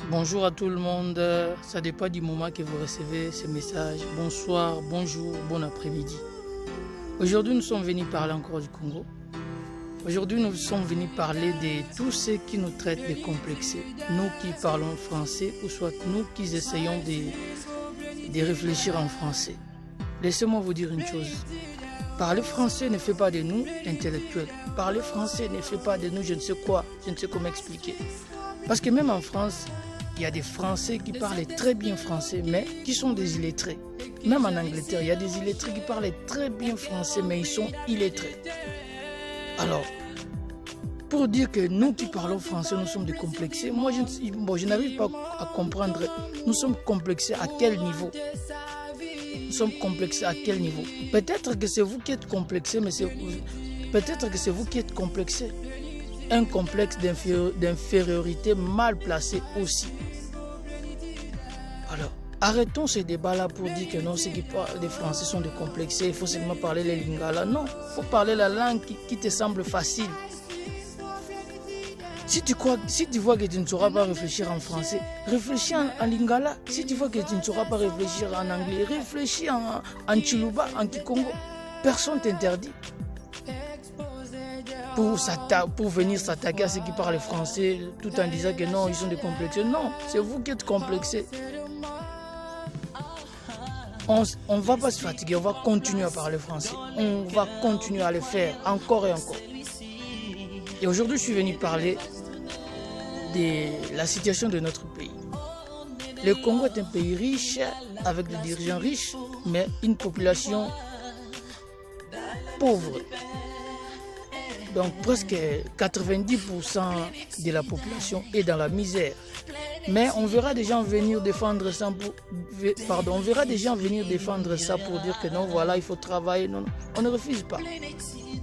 Bonjour à tout le monde, ça dépend du moment que vous recevez ce message. Bonsoir, bonjour, bon après-midi. Aujourd'hui, nous sommes venus parler encore du Congo. Aujourd'hui, nous sommes venus parler de tous ceux qui nous traitent de complexés. Nous qui parlons français ou soit nous qui essayons de réfléchir en français. Laissez-moi vous dire une chose. Parler français ne fait pas de nous intellectuels. Parler français ne fait pas de nous je ne sais quoi, je ne sais comment expliquer. Parce que même en France, il y a des Français qui parlent très bien français, mais qui sont des illettrés. Même en Angleterre, il y a des illettrés qui parlent très bien français, mais ils sont illettrés. Alors, pour dire que nous qui parlons français, nous sommes décomplexés, moi je n'arrive pas à comprendre, nous sommes complexés à quel niveau? Nous sommes complexés à quel niveau? Peut-être que c'est vous qui êtes complexés, mais peut-être que c'est vous qui êtes complexés. Un complexe d'infériorité mal placé aussi. Alors, arrêtons ce débat-là pour dire que non, ceux qui parlent des Français sont décomplexés, il faut seulement parler les lingala. Non, il faut parler la langue qui te semble facile. Si tu vois que tu ne sauras pas réfléchir en français, réfléchis en lingala. Si tu vois que tu ne sauras pas réfléchir en anglais, réfléchis en chiluba, en kikongo. Personne ne t'interdit. Pour venir s'attaquer à ceux qui parlent français tout en disant que non, ils sont décomplexés. Non, c'est vous qui êtes complexés. On ne va pas se fatiguer, on va continuer à parler français. On va continuer à le faire encore et encore. Et aujourd'hui, je suis venu parler de la situation de notre pays. Le Congo est un pays riche, avec des dirigeants riches, mais une population pauvre. Donc presque 90% de la population est dans la misère. Mais on verra des gens venir défendre ça pour dire que non, voilà, il faut travailler. Non, on ne refuse pas.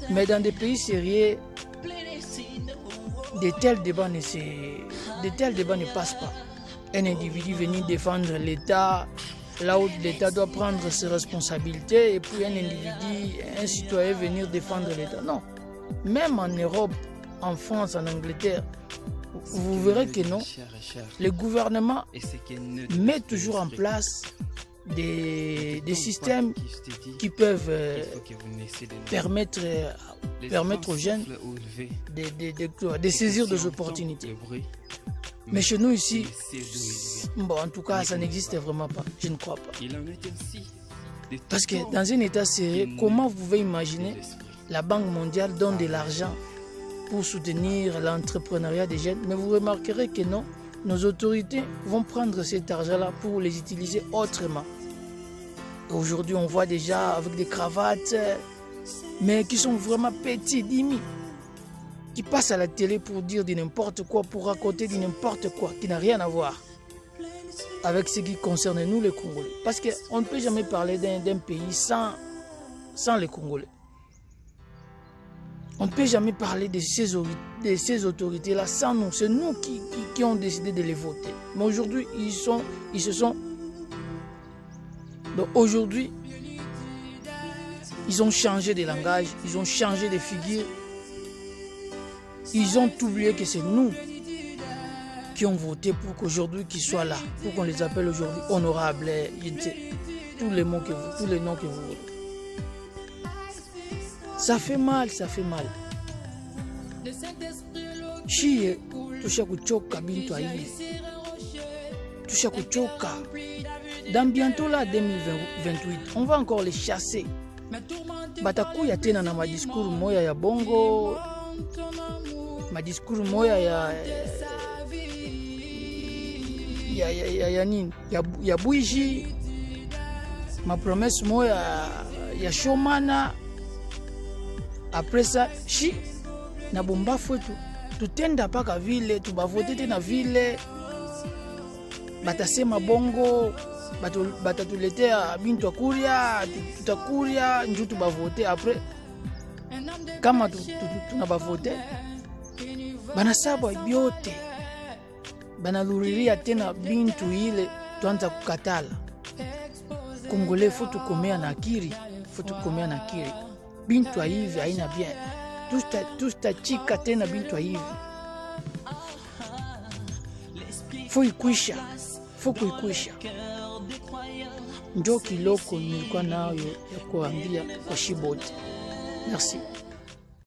Mais dans des pays sérieux, de tels débats ne passent pas. Un individu venir défendre l'État, là où l'État doit prendre ses responsabilités, et puis un individu, un citoyen venir défendre l'État. Non. Même en Europe, en France, en Angleterre, vous verrez que non, le gouvernement met toujours en place des systèmes qui peuvent permettre aux jeunes de saisir des opportunités. Mais chez nous ici, bon, en tout cas, ça n'existe vraiment pas. Je ne crois pas. Parce que dans un État sérieux, comment vous pouvez imaginer la Banque mondiale donne de l'argent pour soutenir l'entrepreneuriat des jeunes, mais vous remarquerez que non, nos autorités vont prendre cet argent-là pour les utiliser autrement. Aujourd'hui, on voit déjà avec des cravates, mais qui sont vraiment petits, dimi, qui passent à la télé pour dire de n'importe quoi, pour raconter de n'importe quoi, qui n'a rien à voir avec ce qui concerne nous, les Congolais. Parce qu'on ne peut jamais parler d'un pays sans les Congolais. On ne peut jamais parler de ces autorités-là sans nous. C'est nous qui ont décidé de les voter. Mais aujourd'hui, ils se sont... Donc aujourd'hui, ils ont changé de langage, ils ont changé de figure. Ils ont oublié que c'est nous qui ont voté pour qu'aujourd'hui qu'ils soient là, pour qu'on les appelle aujourd'hui honorables, tous les noms que vous voulez. Ça fait mal, ça fait mal. Chie, tusha kuchoka bintu hivi. Tusha kuchoka. Dans bientôt là, 2028, on va encore les chasser. Batakuya tena na madiscours moya ya bongo. Madiscours moya ya nini? Ya bougie. Ma promesse moya ya shomana. Après ça, chi na bomba fwetu tutenda paka vile tubavote na vile batasema bongo batatuletea bintu akuria tutakuria nju tubavote. Après kama tunabavote banasaba byote banaluriria tena bintu ile tuanza kukatala. Kongole futu komea na akiri, bintu hivi haina bien. Tutachika tena bintu hivi. faut kuikwisha. Ndio kiloko nilikuwa nayo ya kuambia kwa Shibote. Merci.